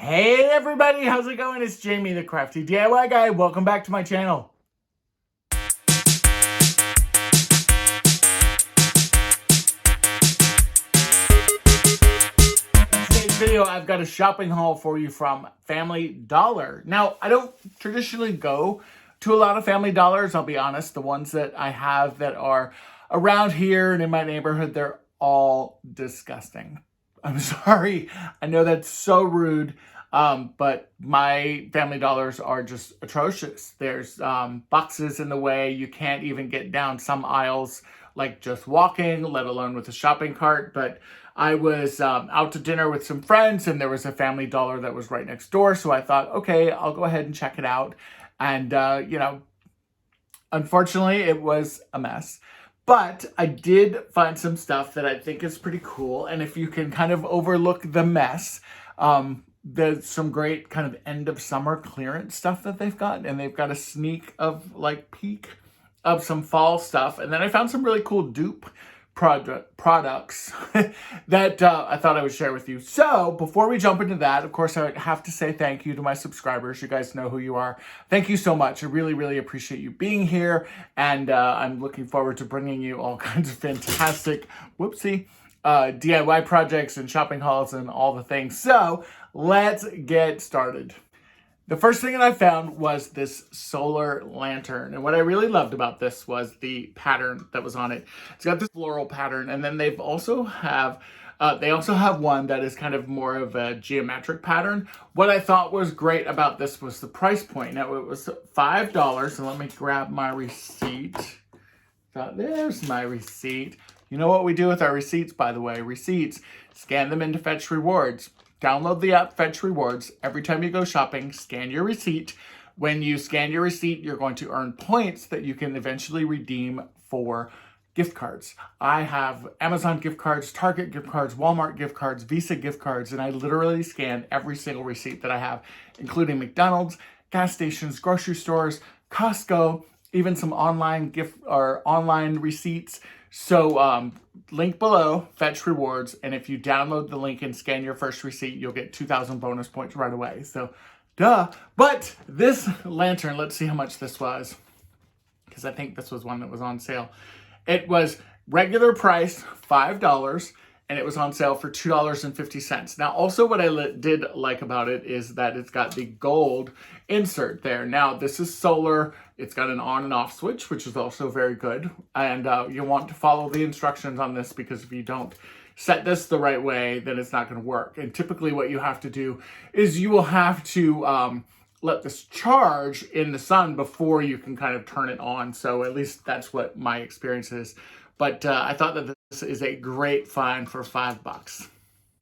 Hey everybody, how's it going? It's Jamie, the Crafty DIY Guy. Welcome back to my channel. In today's video, I've got a shopping haul for you from Family Dollar. Now, I don't traditionally go to a lot of Family Dollars, I'll be honest. The ones that I have that are around here and in my neighborhood, they're all disgusting. I'm sorry. I know that's so rude. But my Family Dollars are just atrocious. There's boxes in the way. You can't even get down some aisles, like just walking, let alone with a shopping cart. But I was out to dinner with some friends, and there was a Family Dollar that was right next door. So I thought, okay, I'll go ahead and check it out. And, unfortunately, it was a mess. But I did find some stuff that I think is pretty cool. And if you can kind of overlook the mess, there's some great kind of end of summer clearance stuff that they've got, and they've got a sneak of peek of some fall stuff. And then I found some really cool dupe products that I thought I would share with you. So before we jump into that, of course, I have to say thank you to my subscribers. You guys know who you are. Thank you so much. I really, really appreciate you being here. And I'm looking forward to bringing you all kinds of fantastic, DIY projects and shopping hauls and all the things. So let's get started. The first thing that I found was this solar lantern. And what I really loved about this was the pattern that was on it. It's got this floral pattern, and then they also have one that is kind of more of a geometric pattern. What I thought was great about this was the price point. Now it was $5, so let me grab my receipt. There's my receipt. You know what we do with our receipts, by the way. Receipts, scan them into Fetch Rewards. Download the app Fetch Rewards. Every time you go shopping, scan your receipt. When you scan your receipt, you're going to earn points that you can eventually redeem for gift cards. I have Amazon gift cards, Target gift cards, Walmart gift cards, Visa gift cards, and I literally scan every single receipt that I have, including McDonald's, gas stations, grocery stores, Costco, even some online online receipts. So link below, Fetch Rewards, and if you download the link and scan your first receipt, you'll get 2,000 bonus points right away. So, duh. But this lantern, let's see how much this was, because I think this was one that was on sale. It was regular price, $5, and it was on sale for $2.50. Now, also what I did like about it is that it's got the gold insert there. Now, this is solar. It's got an on and off switch, which is also very good. And you want to follow the instructions on this, because if you don't set this the right way, then it's not going to work. And typically what you have to do is you will have to let this charge in the sun before you can kind of turn it on. So at least that's what my experience is. But I thought that this is a great find for $5.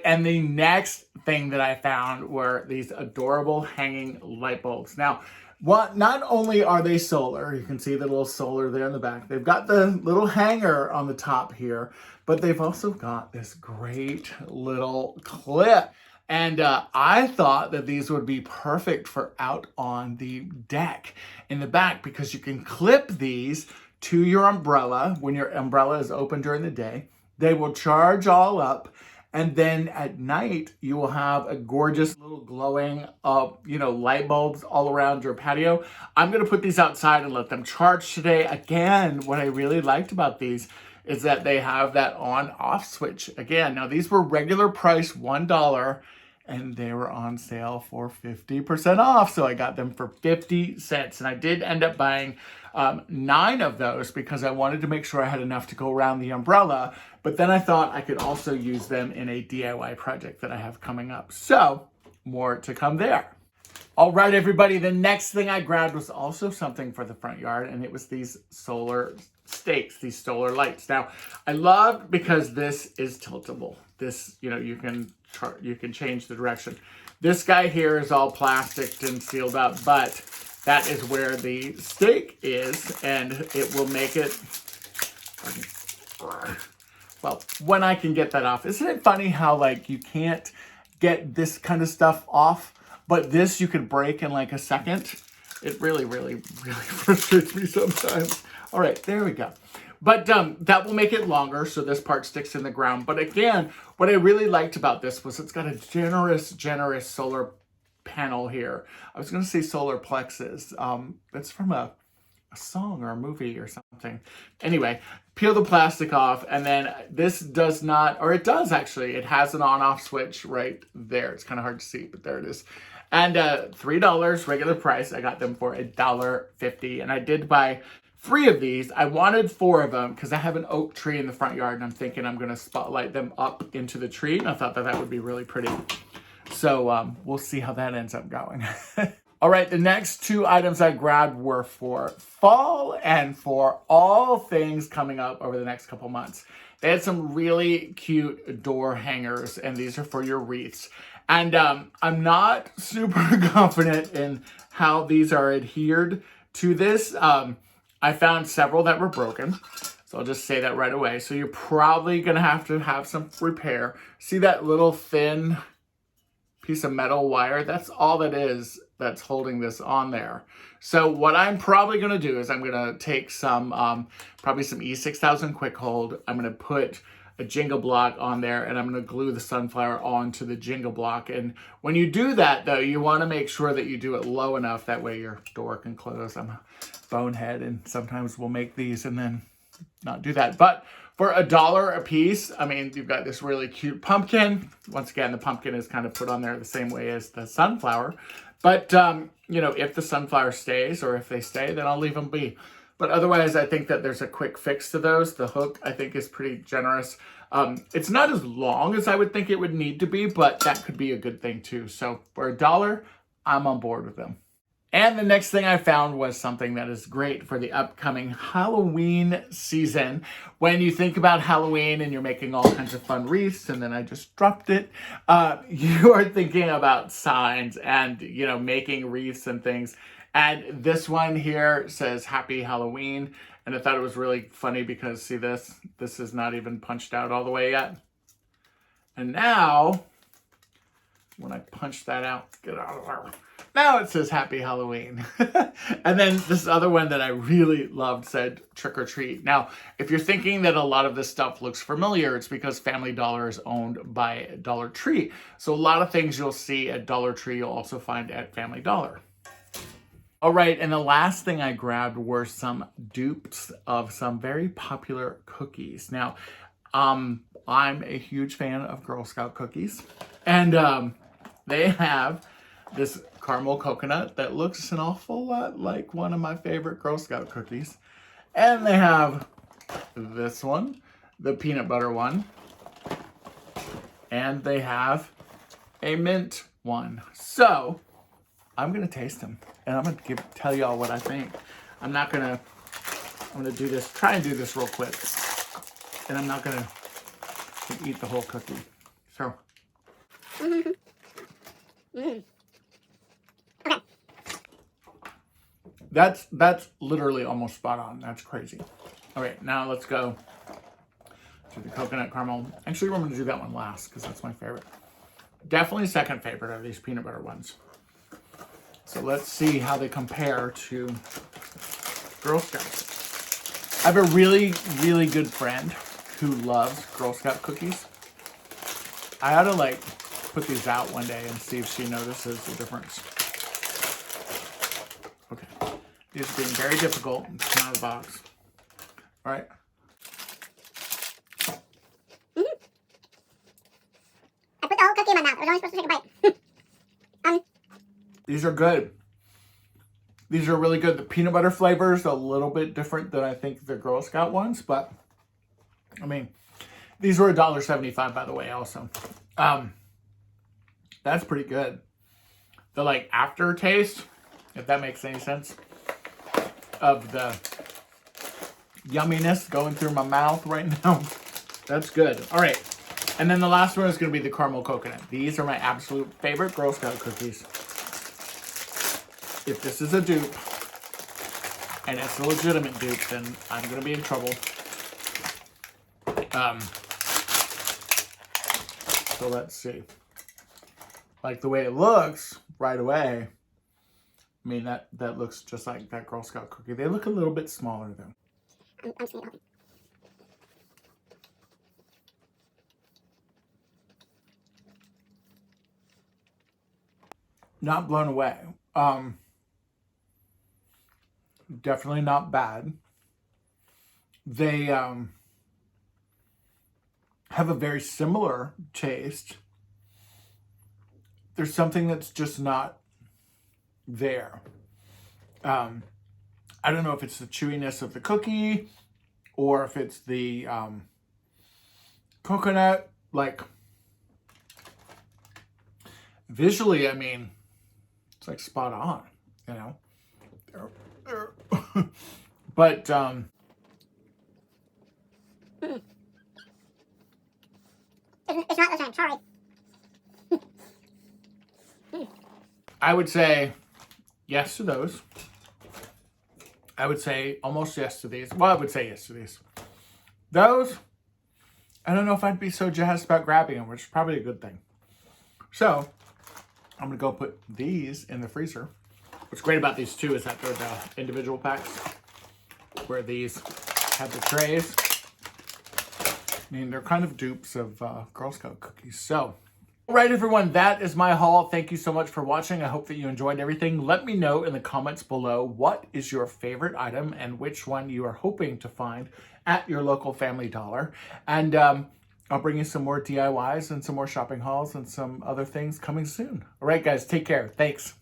And the next thing that I found were these adorable hanging light bulbs. Now, not only are they solar, you can see the little solar there in the back. They've got the little hanger on the top here, but they've also got this great little clip. And I thought that these would be perfect for out on the deck in the back, because you can clip these to your umbrella when your umbrella is open during the day. They will charge all up, and then at night you will have a gorgeous little glowing light bulbs all around your patio. I'm going to put these outside and let them charge today. Again, what I really liked about these is that they have that on-off switch. Again, now these were regular price $1, and they were on sale for 50% off. So I got them for 50 cents. And I did end up buying 9 of those, because I wanted to make sure I had enough to go around the umbrella. But then I thought I could also use them in a DIY project that I have coming up. So more to come there. All right, everybody, the next thing I grabbed was also something for the front yard, and it was these solar stakes, these solar lights. Now, I love because this is tiltable. This, you can change the direction. This guy here is all plasticed and sealed up, but that is where the stake is, and it will make it, well, when I can get that off. Isn't it funny how, you can't get this kind of stuff off, but this you could break in a second? It really, really, really frustrates me sometimes. All right, there we go. But that will make it longer, so this part sticks in the ground. But again, what I really liked about this was it's got a generous solar panel here. I was going to say solar plexus. It's from a song or a movie or something. Anyway, peel the plastic off, and then this does not, or it does actually, it has an on-off switch right there. It's kind of hard to see, but there it is. And $3 regular price. I got them for $1.50, and I did buy 3 of these. I wanted 4 of them because I have an oak tree in the front yard, and I'm thinking I'm going to spotlight them up into the tree, and I thought that that would be really pretty. So we'll see how that ends up going. All right, the next 2 items I grabbed were for fall and for all things coming up over the next couple months. They had some really cute door hangers, and these are for your wreaths. And I'm not super confident in how these are adhered to this. I found several that were broken, so I'll just say that right away. So you're probably gonna have to have some repair. See that little thin piece of metal wire? That's all that is that's holding this on there. So what I'm probably going to do is I'm going to take some, probably some E6000 quick hold. I'm going to put a jingle block on there, and I'm going to glue the sunflower onto the jingle block. And when you do that, though, you want to make sure that you do it low enough. That way your door can close. I'm a bonehead, and sometimes we'll make these and then not do that. But for $1 a piece, I mean, you've got this really cute pumpkin. Once again, the pumpkin is kind of put on there the same way as the sunflower. But, you know, if the sunflower stays, or if they stay, then I'll leave them be. But otherwise, I think that there's a quick fix to those. The hook, I think, is pretty generous. It's not as long as I would think it would need to be, but that could be a good thing too. So for $1, I'm on board with them. And the next thing I found was something that is great for the upcoming Halloween season. When you think about Halloween and you're making all kinds of fun wreaths, and then I just dropped it, you are thinking about signs and, you know, making wreaths and things. And this one here says Happy Halloween. And I thought it was really funny because, see this? This is not even punched out all the way yet. And now, when I punch that out, get out of there. Now it says Happy Halloween. And then this other one that I really loved said Trick or Treat. Now, if you're thinking that a lot of this stuff looks familiar, it's because Family Dollar is owned by Dollar Tree. So a lot of things you'll see at Dollar Tree, you'll also find at Family Dollar. All right, and the last thing I grabbed were some dupes of some very popular cookies. Now, I'm a huge fan of Girl Scout cookies. And they have this caramel coconut that looks an awful lot like one of my favorite Girl Scout cookies. And they have this one, the peanut butter one. And they have a mint one. So I'm gonna taste them, and I'm gonna tell y'all what I think. I'm gonna do this, try and do this real quick. And I'm not gonna eat the whole cookie. So. Okay. That's literally almost spot on. That's crazy. All right, now let's go to the coconut caramel. Actually, we're going to do that one last because that's my favorite. Definitely second favorite of these peanut butter ones. So let's see how they compare to Girl Scouts. I have a really, really good friend who loves Girl Scout cookies. I ought to like put these out one day and see if she notices the difference. Okay. These are being very difficult to come out of the box. All right. I put the whole cookie in my mouth. I was only supposed to take a bite. These are good. These are really good. The peanut butter flavor is a little bit different than I think the Girl Scout ones, but I mean, these were $1.75 by the way also. That's pretty good. The like aftertaste, if that makes any sense, of the yumminess going through my mouth right now, that's good. All right, and then the last one is going to be the caramel coconut. These are my absolute favorite Girl Scout cookies. If this is a dupe, and it's a legitimate dupe, then I'm going to be in trouble. So let's see. Like the way it looks right away, I mean, that looks just like that Girl Scout cookie. They look a little bit smaller though. I'm just gonna help. not blown away. Definitely not bad. They have a very similar taste. There's something that's just not there. I don't know if it's the chewiness of the cookie or if it's the coconut. Like, visually, I mean, it's like spot on, you know? But, It's not the same, sorry. I would say yes to those. I would say almost yes to these. Well, I would say yes to these. Those, I don't know if I'd be so jazzed about grabbing them, which is probably a good thing. So, I'm going to go put these in the freezer. What's great about these too is that they're the individual packs, where these have the trays. I mean, they're kind of dupes of Girl Scout cookies. So, all right, everyone, that is my haul. Thank you so much for watching. I hope that you enjoyed everything. Let me know in the comments below what is your favorite item and which one you are hoping to find at your local Family Dollar. And I'll bring you some more DIYs and some more shopping hauls and some other things coming soon. All right, guys, take care. Thanks.